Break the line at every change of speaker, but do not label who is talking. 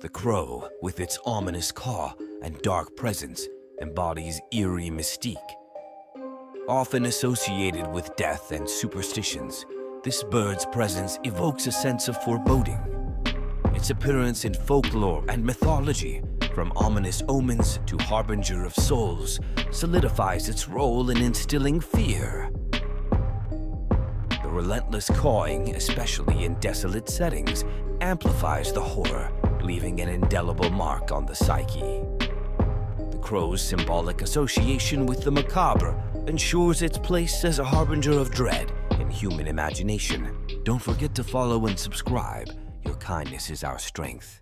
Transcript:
The crow, with its ominous caw and dark presence, embodies eerie mystique. Often associated with death and superstitions, this bird's presence evokes a sense of foreboding. Its appearance in folklore and mythology, from ominous omens to harbinger of souls, solidifies its role in instilling fear. The relentless cawing, especially in desolate settings, amplifies the horror, leaving an indelible mark on the psyche. The crow's symbolic association with the macabre ensures its place as a harbinger of dread in human imagination. Don't forget to follow and subscribe. Your kindness is our strength.